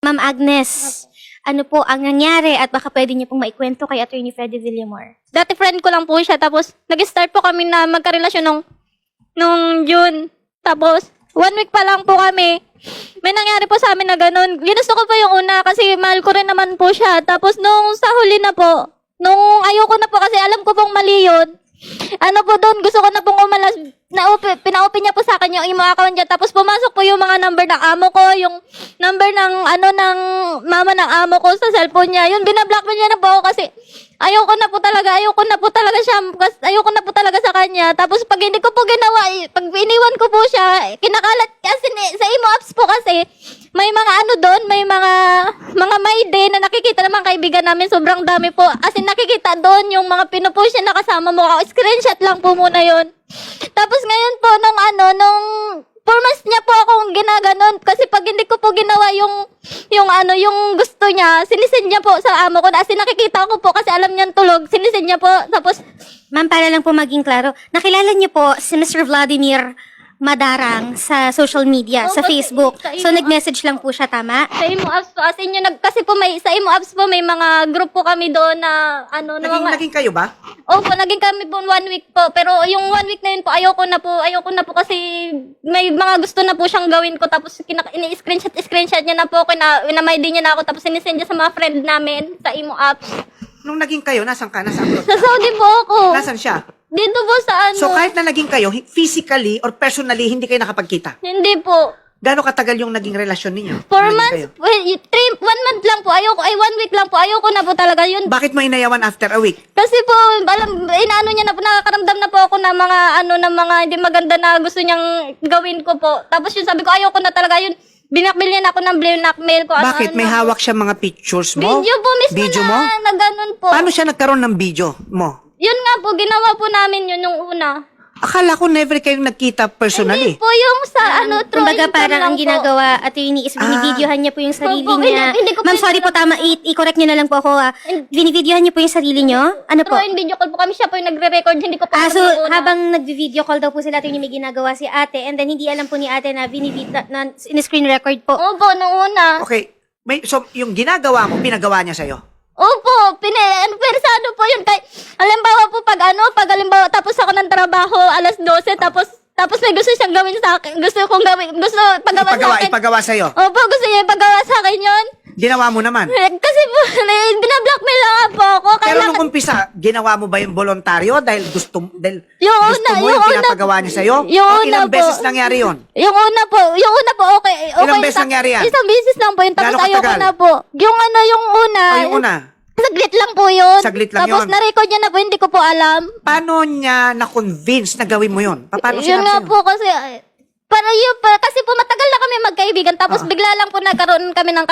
Ma'am Agnes, ano po ang nangyari at baka pwede niyo pong maikwento kay Attorney Freddy Villamor? Dati friend ko lang po siya, tapos nag-start po kami na magkarelasyon nung June. Tapos, 1 week pa lang po kami. May nangyari po sa amin na ganun. Ginusto ko pa yung una kasi mahal ko rin naman po siya. Tapos nung sa huli na po, nung ayoko na po kasi alam ko pong mali yun. Ano po doon, gusto ko na pong umalas. Pina-open niya po sa akin yung imo account niya. Tapos pumasok po yung mga number ng amo ko, yung number ng ng mama ng amo ko sa cellphone niya. Yun, binablock niya na po ako kasi ayoko na po talaga siya, ayoko na po talaga sa kanya. Tapos pag hindi ko po ginawa, pag iniwan ko po siya, kinakalat kasi sa imo apps po kasi, may mga doon, may mga my day na nakikita naman kaibigan namin, sobrang dami po. Kasi nakikita doon yung mga pinupush niya na kasama mo, screenshot lang po muna yun. Tapos ngayon po, nung 4 months niya po akong ginaganon kasi pag hindi ko po ginawa yung gusto niya, sinisend niya po sa amo ko. Kasi nakikita ko po kasi alam niyang tulog, sinisend niya po. Tapos, Ma'am, para lang po maging klaro, nakilala niyo po si Mr. Vladimir Madarang sa social media, sa Facebook. So, nag-message lang po siya, tama? sa imo apps po, as in yun, kasi po sa imo apps po may mga group po kami doon na na mga... Naging kayo ba? Opo, naging kami po 1 week po. Pero yung 1 week na yun po, ayoko na po kasi may mga gusto na po siyang gawin ko. Tapos ini-screenshot niya na po, may din niya na ako. Tapos sinisend niya sa mga friend namin sa imo apps. Nung naging kayo, nasan ka? Nasa abroad Sa ka? Saudi po ako. Nasan siya? Dito po sa So kahit na naging kayo, physically or personally, hindi kayo nakapagkita? Hindi po. Gaano katagal yung naging relasyon ninyo? 4 Nung naging months, kayo? 1 month lang po. 1 week lang po. Ayoko na po talaga yun. Bakit mo inayawan after a week? Kasi po, inaano niya na po, nakakaramdam na po ako na mga, mga hindi maganda na gusto niyang gawin ko po. Tapos yun, sabi ko, ayoko na talaga yun. Binakmail niya na ako ng blackmail ko. Bakit? May hawak siya mga pictures mo? Video po mismo Video na, mo? na ganun po. Paano siya nagkaroon ng video mo? Yun nga po, ginawa po namin yun yung una. Akala ko never kayong nagkita personally. Hindi po yung sa through Kumbaga Instagram parang ang lang po. ginagawa, Attorney, is binibidyohan niya po yung sarili Opo, niya. hindi ko Ma'am, po sorry po, tama, i-correct niyo na lang po ako. Binibidyohan niyo po yung sarili niyo? Ano po? Through in video call po kami, siya po yung nagre-record, hindi ko po So yung una. habang nagvi-video call daw po sila, Attorney, may ginagawa si ate, and then hindi alam po ni ate na na in-screen record po. Opo, nung una. Okay. So, yung ginagawa mo, pinagawa niya sa'yo? Opo, pero sa ano po yun, kahit, alimbawa po pag alimbawa, tapos ako ng trabaho, 12:00, tapos may gusto siyang gawin sa akin, gusto pagawa sa akin. Ipagawa sa'yo? Opo, gusto niya ipagawa sa akin yun. Ginawa mo naman? Kasi po, binablockmail lang nga po ako. Pero nung umpisa, ginawa mo ba yung voluntaryo dahil gusto mo Yung yung una- pinapagawa niya sa'yo? yung O una ilang po. beses nangyari yun? Yung una po, okay. Ilang beses nangyari yan? Isang beses lang po yun, tapos Gaano ayoko katagal? na po. Yung yung una. O yung una? Saglit lang po yun. Saglit lang tapos yun. na-record niya na po, hindi ko po alam. Paano niya na-convince na gawin mo yun? Paano Yun sinabi nga sa'yo? po kasi, kasi po matagal na kami magkaibigan, tapos bigla lang po nagkaroon kami ng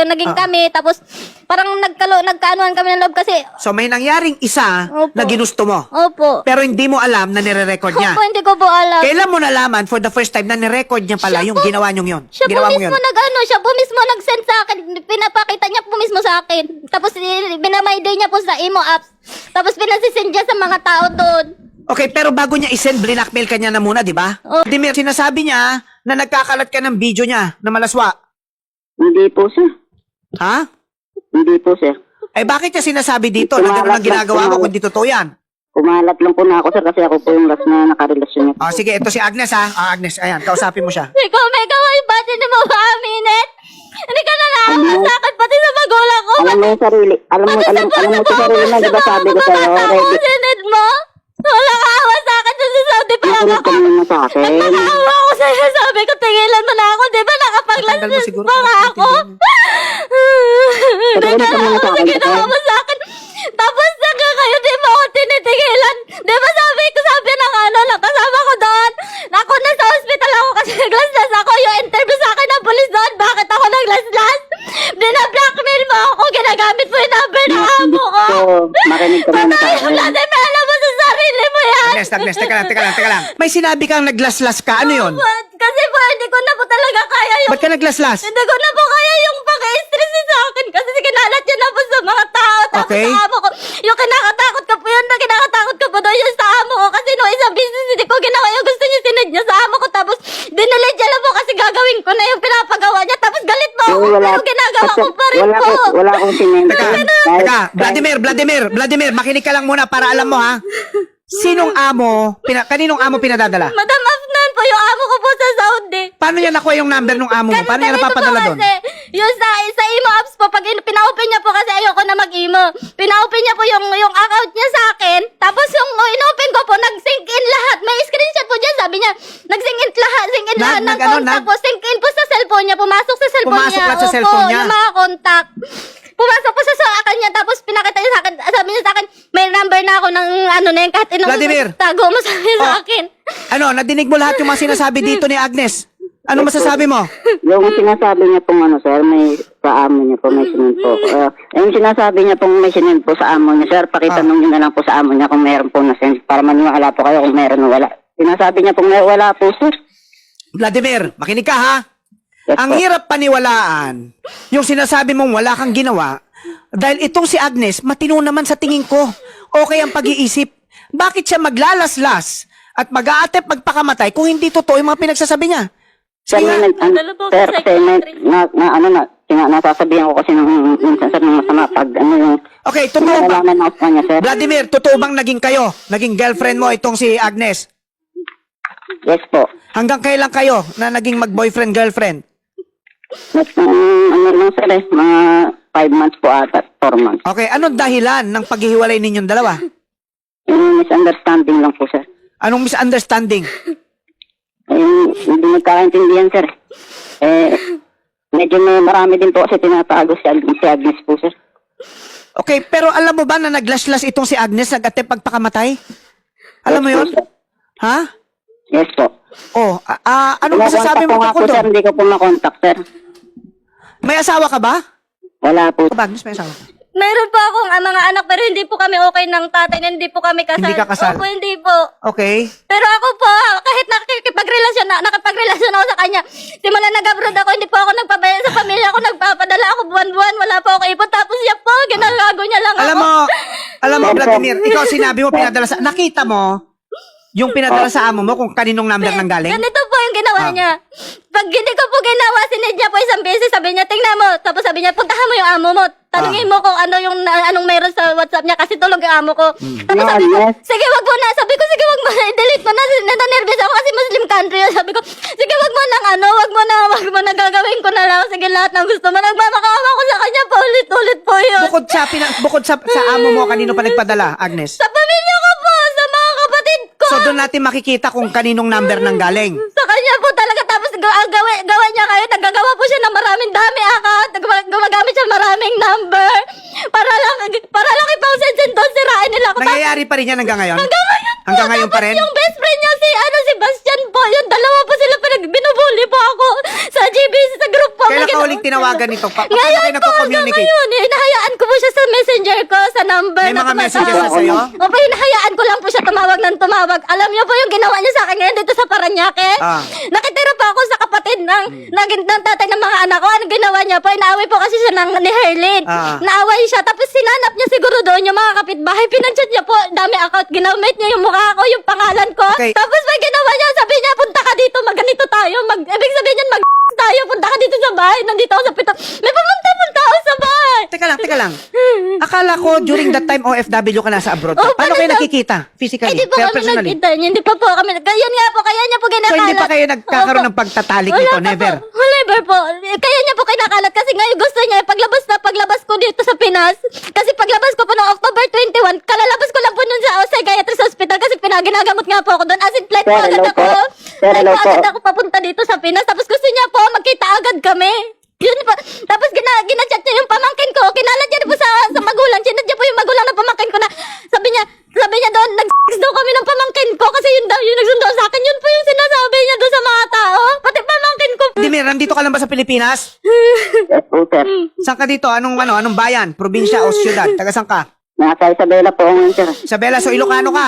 naging kami, tapos parang nagkaanuhan kami ng loob kasi, So may nangyaring isa Opo. na ginusto mo. opo. Pero hindi mo alam na nire-record niya. Opo, hindi ko po alam. Kailan mo nalaman for the first time na nirecord niya pala yung ginawa niyong yun? Siya po Ginawa mo mismo yun? siya po mismo nag-send sa akin, pinapakita niya po mismo sa akin. Tapos binamay-day niya po sa imo apps. Tapos pinasisend niya sa mga tao doon. Okay, pero bago niya isend, blackmail ka niya na muna, di ba? Oh. Dimir, sinasabi niya na nagkakalat ka ng video niya na malaswa. Hindi po, sir. Ha? Hindi po, sir. Eh bakit niya sinasabi dito na gano'n ang ginagawa mo kung di totoo yan? Kumalat lang po na ako, sir, kasi ako po yung last na nakarelasyon niya. Oh, sige, ito si Agnes ha. Agnes, ayan, kausapin mo siya. Ikaw, may kaway ba? Hindi mo ba aminin? Hindi ka nalaman sa akin, pati sa magulang ko. Alam mo yung sarili, alam mo sa sarili na, di ba sabi ko sa'yo, ready. Sinid mo? Wala ka awa sa akin sa Saudi pa lang Nakulit ako. ka naman sa akin. Nagpakawa ako sa'yo. Sabi ko, tigilan mo na ako. Di ba Tanggal mo nakapaglaslas siguro pa nga para ako? Pero Nagkala ano ako ka sa muna sa ginawa akin? mo sa akin. Tapos saka kayo, di mo ako tinitigilan. Di ba sabi ng kasama ko doon. Ako na sa hospital ako kasi naglaslas ako. Yung interview sa akin ng polis doon. Bakit ako naglaslas? Binablockmail mo ako. Ginagamit mo yung number ng amo ko. Makinig ka naman sa Patay mo akin. lang. May alam mo sa sarili mo yan. Agnes, teka lang. May sinabi kang naglaslas ka, ano yun? Kasi po, hindi ko na po talaga kaya yung... Ba't ka naglaslas? Hindi ko na po kaya yung pag-stress sa akin kasi kinalat niya na po sa mga tao. Tapos Okay. sa amo ko, yung kinakatakot ko po yun na kinakatakot ko po doon yung sa amo ko. Kasi no isang business hindi ko ginawa yung gusto niya sinad niya sa amo ko. Tapos dinilit niya lang po kasi gagawin ko na yung pinapagawa niya. Tapos galit mo ako Wala. pero ginagawa ginagawa ko pa rin po. Wala akong sinend. Teka, Vladimir, makinig ka lang muna para alam mo ha. Sinong amo, kaninong amo pinadadala? Madam Afnan po, yung amo ko po sa Saudi. Paano niya nakuha yung number ng amo mo? Paano niya Ganito napapadala po doon? kasi, yung sa imo apps po, pag pina-open niya po kasi ayoko na mag-imo. Pina-open niya po yung account niya sa akin. Tapos yung in-open ko po, nag-sync in lahat. May screenshot po dyan, sabi niya, nag-sync in lahat ng contact po. Sync in po sa cellphone niya, pumasok sa cellphone Pumasok niya. lahat sa Opo, cellphone niya. yung mga contact. Pumasok po sa akin niya, tapos pinakita niya sa akin, sabi niya sa akin, may number na ako ng ano na yun, kahit Vladimir. tago mo sa akin. Ano, nadinig mo lahat yung mga sinasabi dito ni Agnes? Ano masasabi mo? Yung sinasabi niya pong ano, sir, may sa amo niya po, may sinend po. Yung sinasabi niya pong may sinend po sa amo niya, sir, pakitanong niyo na lang po sa amo niya kung meron po na send para maniwala po kayo kung meron o wala. Sinasabi niya pong wala po, sir. Vladimir, makinig ka ha? Yes, Ang po. hirap paniwalaan yung sinasabi mong wala kang ginawa dahil itong si Agnes, matino naman sa tingin ko. Okay ang pag-iisip. Bakit siya maglalaslas at mag-aatep magpakamatay kung hindi totoo yung mga pinagsasabi niya? Sir, Sige, Dala po ako sir, sa kasi may, psychiatrist. nasasabihan ko kasi ng minsan sir, ng masama pag ano yung okay, totoo ba? nalalaman ako sa kanya, sir. Vladimir, totoo bang naging kayo? Naging girlfriend mo itong si Agnes? Yes po. Hanggang kailan kayo na naging mag-boyfriend-girlfriend? Next, ano lang sir eh, mga 5 months po ata, 4 months. Okay, anong dahilan ng paghihiwalay ninyong dalawa? Yung misunderstanding lang po, sir. Anong misunderstanding? Hindi nagkakaintindihan, sir. Medyo may marami din po kasi tinatago si Agnes po, sir. Okay, pero alam mo ba na naglaslas itong si Agnes nag-attempt pagpakamatay? Alam mo yun? Ha? Yes po. Oh, anong masasabi mo Pinakontak ko nga po, tungkol sir, doon? hindi ko po makontak, sir. May asawa ka ba? Wala po. Agnes, may asawa ka? Meron po akong mga anak pero hindi po kami okay ng tatay na hindi po kami kasal. Hindi ka kasal? Opo, hindi po. Okay. Pero ako po, kahit nakipagrelasyon ako sa kanya, simula nag-abroad ako, hindi po ako nagpabayad sa pamilya ko, nagpapadala ako buwan-buwan, wala po ako ipon. Tapos siya po, ginagago niya lang ako. Alam mo, Vladimir, ikaw sinabi mo pinadala sa... Nakita mo yung pinadala sa amo mo kung kaninong number nang galing? Ganito po yung ginawa niya. Pag hindi ko po ginawa, sinid niya po isang beses, sabi niya, tingnan mo. Tapos sabi niya, puntahan mo yung amo mo. Tanungin mo kung ano yung anong meron sa WhatsApp niya kasi tulog yung amo ko. Tapos sabi ko, sige wag mo na. Sabi ko, sige wag mo na. I-delete mo na. Nananervous ako kasi Muslim country yun. Sabi ko, sige wag mo na wag mo na gagawin ko na lang. Sige lahat ng gusto mo. Nagmamakaawa ko sa kanya paulit-ulit po yun. Bukod sa amo mo, kanino pa nagpadala, Agnes? Sa pamilya ko po, sa mga kapatid ko. So doon natin makikita kung kaninong number nang galing. Sa kanya po talaga. Tapos gawa niya ngayon. Naggagawa po siya ng maraming dami account. Gumagamit siya maraming number. Para lang ipang-send doon. Sirain nila ako. Nangyayari pa rin yan hanggang ngayon? Hanggang ngayon pa rin? Yung best friend niya si Bastian po. Yung dalawa po sila binubuli po ako. Sa GBC, sa group po. Kailan ka uling tinawagan nito? Paano kayo Ngayon po, hanggang nagko-communicate? ngayon. Hinahayaan ko po siya sa messenger ko, sa number. May na mga tumatawag. messages na sa'yo? Opo, hinahayaan ko lang po siya tumawag ng tumawag. Alam niyo po yung ginawa niya sa akin ngayon dito sa Paranaque? Nakitira pa ako sa kapatid ng tatay ng mga anak ko. Ano ginawa niya po? Inaaway po kasi siya ni Herlin. Naaway siya. Tapos sinanap niya siguro doon yung mga kapitbahay. Pinanchat niya po. Dami account. Ginamit niya yung mukha ko, yung pangalan ko. Okay. Tapos may ginawa niya. Sabi niya, punta ka dito. Magganito tayo. Ibig sabihin niyan, tayo. Punta ka dito sa bahay. Nandito ako sa pito. May pumunta ako sa bahay. Teka lang. Akala ko during that time OFW ka nasa abroad. Oh, Paano kayo paano nakikita? Physically? Hindi po Pero kami personally? nagkita niya. Hindi pa po kami. Kaya niya po kinakalat. So hindi pa kayo nagkakaroon Opo. ng pagtatalik Wala nito? pa Never? Po. Never po. Kaya niya po kinakalat kasi ngayon gusto niya paglabas ko dito sa Pinas. Kasi paglabas ko po noong October 21, kalalabas ko lang po nun sa Psychiatrist Hospital kasi pinaginagamot nga po ako doon. As in, flight po Sir, agad hello ako. po. Sir, Flight hello po po. agad ako papunta dito sa Pinas. Tapos gusto niya po magkita agad kami. Yun po. Tapos ginachat niya yung pamangkin ko. Kinalat niya po sa magulang. Sinad niya po yung magulang ng pamangkin ko na sabi niya doon, nag-sex daw kami ng pamangkin ko kasi yun daw yung nagsundo sa akin. Yun po yung sinasabi niya doon sa mga tao. Pati pamangkin ko. Dimir, nandito ka lang ba sa Pilipinas? Yes po, sir. Saan ka dito? Anong bayan? Probinsya o siyudad? Taga saan ka? Nasa Isabela po ngayon, sir. Isabela, so Ilocano ka?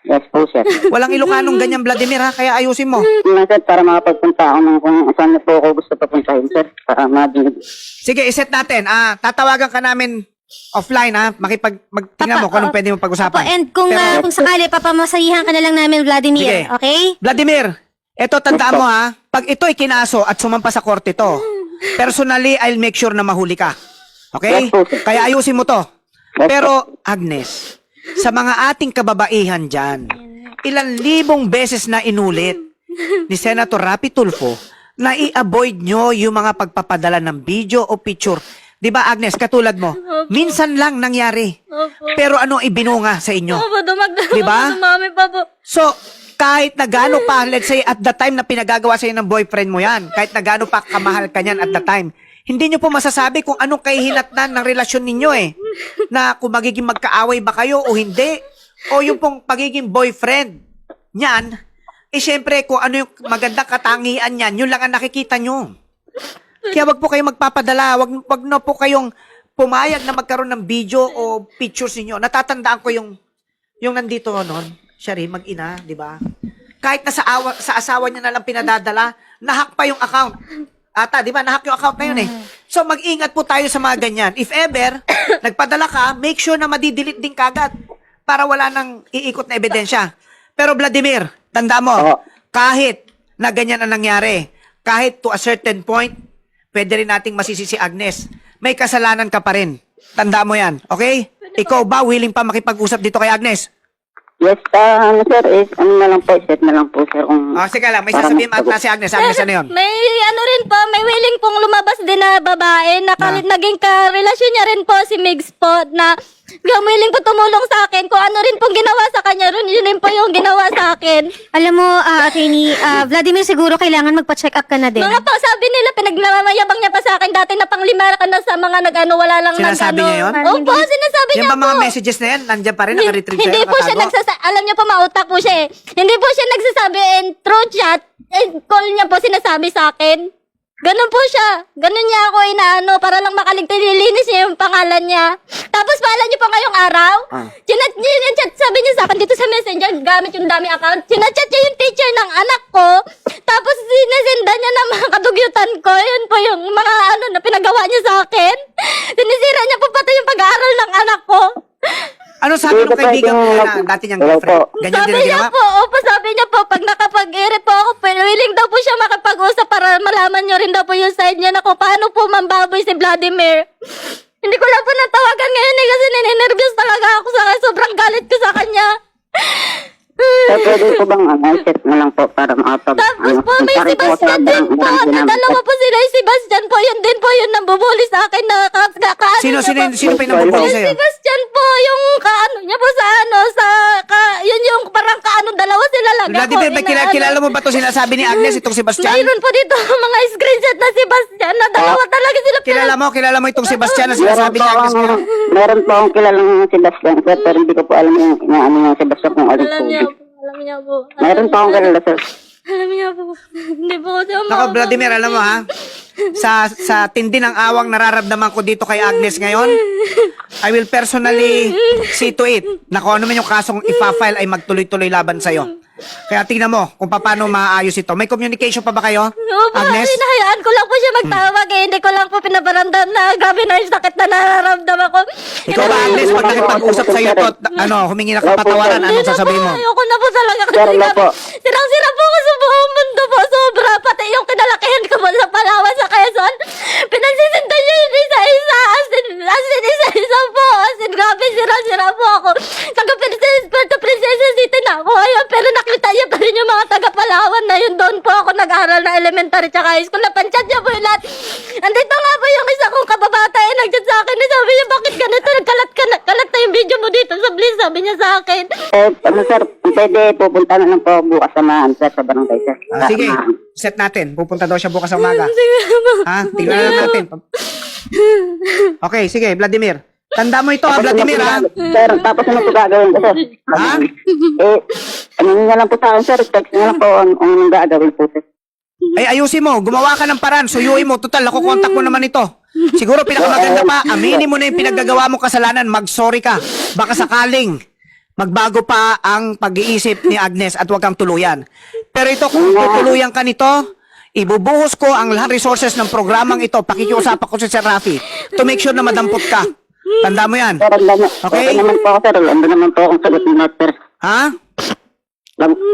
Yes po, sir. Walang Ilocanong ganyan, Vladimir, ha? Kaya ayusin mo. Nga, sir, para makapagpunta ako ng kung saan na po ako gusto papuntahin, sir. Para madinig. Sige, iset natin. Tatawagan ka namin offline, ha? Tingnan mo kung anong pwede mo Opo, pag-usapan. and kung sakali, papamasahihan ka na lang namin, Vladimir. Sige. Okay? Vladimir, eto tandaan mo, ha? Pag ito ay kinaso at sumampa sa korte to, Personally, I'll make sure na mahuli ka. Okay? Yes po, sir. Kaya ayusin mo to. Yes, Pero, Agnes, sa mga ating kababaihan dyan, ilang libong beses na inulit ni Senator Rapi Tulfo na i-avoid nyo yung mga pagpapadala ng video o picture. Di ba, Agnes, katulad mo, minsan lang nangyari. Opo. Pero ano ibinunga sa inyo? Opo, dumagdag Di ba? dumami pa po. So, kahit na gaano pa, let's say, at the time na pinagagawa sa'yo ng boyfriend mo yan, kahit na gaano pa kamahal ka niyan at the time, hindi nyo po masasabi kung anong kahihinatnan ng relasyon ninyo eh. Na kung magiging magkaaway ba kayo o hindi. O yung pong pagiging boyfriend niyan, eh syempre kung ano yung magandang katangian niyan, yun lang ang nakikita nyo. Kaya wag po kayong magpapadala, wag na po kayong pumayag na magkaroon ng video o pictures ninyo. Natatandaan ko yung nandito noon, siya rin, mag-ina, di ba? Kahit na sa asawa niya na lang pinadadala, nahack pa yung account. Ata, di ba? Nahack yung account na yun eh. So, mag-ingat po tayo sa mga ganyan. If ever, nagpadala ka, make sure na madidelete din kagad para wala nang iikot na ebidensya. Pero Vladimir, tanda mo, kahit na ganyan ang nangyari, kahit to a certain point, pwede rin nating masisi si Agnes. May kasalanan ka pa rin. Tanda mo yan, okay? Ikaw ba willing pa makipag-usap dito kay Agnes? Yes, sir, ano na lang po, set na lang po, sir. Kung Sige lang, may sasabihin na si Agnes. Agnes, ano yun? May ano rin po, may willing pong lumabas din na babae na naging karelasyon niya rin po si Migs po na yung willing po tumulong sa akin kung ano rin pong ginawa sa kanya rin, yun rin po yung ginawa sa akin. Alam mo, Attorney Vladimir, siguro kailangan magpa-check up ka na din. Mga po, sabi nila, pinagmamayabang niya pa sa akin dati na panglima ka na sa mga nag-ano, wala lang Sinasabi niya yun? Opo, sinasabi Yung niya ba mga po. messages na yan, nandiyan pa rin, naka-retrieve Hindi sa'yo, po siya alam niyo po, mautak po siya eh. Hindi po siya nagsasabi in through chat, call niya po sinasabi sa akin. Ganun po siya. Ganun niya ako inaano para lang makaligtas, nilinis niya yung pangalan niya. Tapos pala niyo po ngayong araw, chinat niya, sabi niya sa akin dito sa messenger, gamit yung dami account, chinachat niya yung teacher ng anak ko, tapos sinesenda niya ng mga kadugyutan ko, yun po yung mga ano na pinagawa niya sa akin. Sinisira niya po pati yung pag-aaral ng anak ko. Ano sabi ng kaibigan mo na dati niyang girlfriend? Ganyan din Sabi ang niya ginawa? po, sabi niya po, pag nakapag-irip po ako, willing daw po siya makapag-usap para malaman niyo rin daw po yung side niya na kung paano po mambaboy si Vladimir. Hindi ko lang po natawagan ngayon eh, kasi ninenervyos talaga ako sa kanya. Sobrang galit ko sa kanya. sir, pwede po bang set na lang po para makapag... Tapos po, may Sebastian din po. Dalawa po sila yung Sebastian po. Yun din po yung nambubuli sa akin na kaano Sino pa yung nabubuli Yung sa'yo? Sebastian po, yung kaano niya po sa ano, yun yung parang kaano, dalawa sila lang. Vladimir, kilala mo ba ito sinasabi ni Agnes, itong Sebastian? Mayroon po dito mga screenshot na Sebastian na dalawa talaga sila. Kilala mo itong Sebastian na sinasabi ni Agnes ngayon? Meron po akong kilalang Sebastian, sir, pero hindi ko po alam yung ano yung Sebastian kung alin po. Alam niya po. Meron po akong kilala, sir. Alam niya po. Hindi po kasi Nako, Vladimir, alam mo ha? Sa tindi ng awang nararamdaman ko dito kay Agnes ngayon, I will personally see to it na kung ano man yung kasong ipa-file ay magtuloy-tuloy laban sa'yo. Kaya tingnan mo kung paano maayos ito. May communication pa ba kayo, Opo, Agnes? hinahayaan ko lang po siya magtawag eh. Hindi ko lang po pinaparamdam na grabe na yung sakit na nararamdam ako. Ikaw ba, Agnes, pag nakipag-usap sa'yo to, humingi na kapatawaran, anong sasabihin mo? Ayoko na po talaga. Sir, wala po. Sirang-sira po ako sa buong mundo po. Sobra. Pati yung kinalakihan ko po sa Palawan, sa Quezon. Pinagsisinta niya yung isa-isa. As in, isa-isa po. As in, grabe, sira-sira po ako. Taga-Princesa City na ako. Ayun, pero nakita niya pa rin yung mga taga-Palawan na yun. Doon po ako nag-aral na elementary tsaka high school. Napanchat niya po yung lahat. Andito nga po yung isa kong kababata eh. Nag-chat sa akin. Sabi niya, bakit ganito? Kalat na yung video mo dito sa Bliss. Sabi niya sa akin. Sir, pwede pupunta na lang po bukas samahan, sir, sa barangay, sir. Sige, set natin. Pupunta daw siya bukas sa umaga. Ha? Tingnan na natin. Okay, sige, Vladimir. Tanda mo ito, Vladimir, ha? Sir, tapos ano po gagawin ko, sir? Ha? Ano nga lang po sa akin, sir. Text nga lang po ang gagawin po, sir. Ay, ayusin mo. Gumawa ka ng paraan. Suyuin mo. Total, nakukontak mo naman ito. Siguro pinakamaganda pa, aminin mo na yung pinaggagawa mong kasalanan. Mag-sorry ka. Baka sakaling magbago pa ang pag-iisip ni Agnes at huwag kang tuluyan. Pero ito, kung tutuluyan ka nito, ibubuhos ko ang lahat resources ng programang ito. Pakikiusapan ko si Sir Rafi to make sure na madampot ka. Tanda mo yan. Sir, okay naman po ako, sir. Alam naman po akong sagot ng lahat, sir. Ha?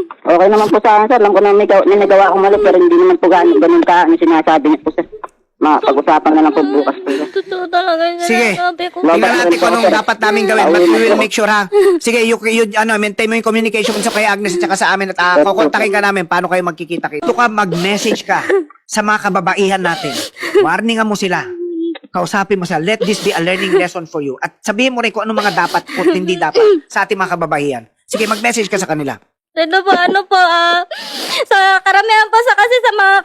Okay naman po sa akin, sir. Alam ko na may nagawa akong mali, pero hindi naman po ganun ka ang sinasabi niya po, sir. Pag-usapan na lang po bukas po, sir. Totoo talaga yung Sige. sinasabi ko. Tingnan natin kung anong dapat namin gawin. But we will make sure, ha? Sige, maintain mo yung communication sa kay Agnes at saka sa amin at kukontakin ka namin paano kayo magkikita. Ito ka, mag-message ka sa mga kababaihan natin. Warningan mo sila. Kausapin mo sila. Let this be a learning lesson for you. At sabihin mo rin kung anong mga dapat at hindi dapat sa ating mga kababaihan. Sige, mag-message ka sa kanila. Ito po, sa karamihan po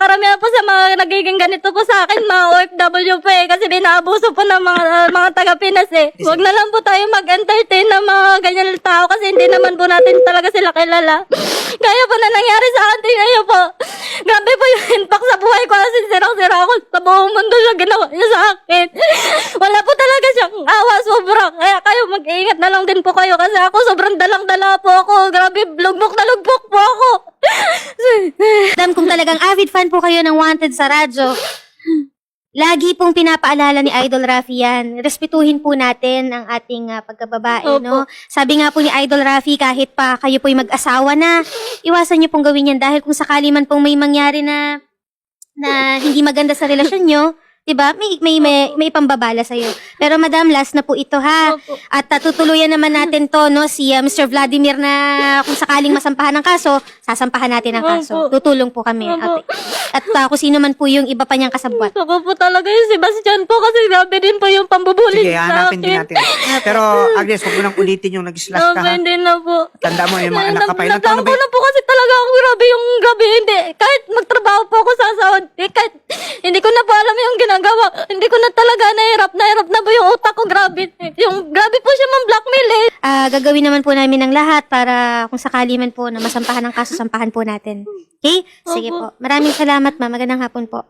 karamihan po sa mga nagiging ganito po sa akin, mga OFW po kasi dinaabuso po ng mga taga-Pinas Huwag na lang po tayo mag-entertain ng mga ganyan tao kasi hindi naman po natin talaga sila kilala. Kaya po na nangyari sa akin, tingnan niyo po. Grabe po yung impact sa buhay ko kasi sirang-sira ako sa buong mundo yung ginawa niya sa akin. Wala po talaga siyang awa, sobra. Kaya kayo mag-iingat na lang din po kayo kasi ako sobrang dalang-dala po ako. Grabe, lugbok na lugbok po ako. Madam, kung talagang avid fan po kayo ng Wanted sa radyo, lagi pong pinapaalala ni Idol Rafi yan. Respetuhin po natin ang ating pagkababae, Opo. no? Sabi nga po ni Idol Rafi, kahit pa kayo po'y mag-asawa na, iwasan niyo pong gawin yan dahil kung sakali man pong may mangyari na hindi maganda sa relasyon niyo, diba? May pambabala sa'yo. Pero madam, last na po ito ha. Opo. At tutuluyan naman natin to, no? Si Mr. Vladimir na kung sakaling masampahan ng kaso, sasampahan natin ang kaso. Opo. Tutulong po kami. Opo. At kung sino man po yung iba pa niyang kasabwat. Gusto ko po talaga yung Sebastian po kasi grabe din po yung pambubuli Sige, sa hanapin din akin. natin. Pero, Agnes, huwag mo nang ulitin yung nag-slash ka, ha? Hindi na po. Tanda mo, yung mga anak ka pa. Ilang taon na ba Naplangko na po kasi talaga ako grabe, hindi. Kahit magtrabaho po ako sa sahod, kahit hindi ko na po alam yung ginagawa. Hindi ko na talaga nahirap na po yung utak ko, grabe. Grabe po siya man-blackmail Gagawin naman po namin ang lahat para kung sakali man po na masampahan ng kaso, sampahan po natin. Okay? Sige Opo. po. Maraming salamat, ma'am. Magandang hapon po.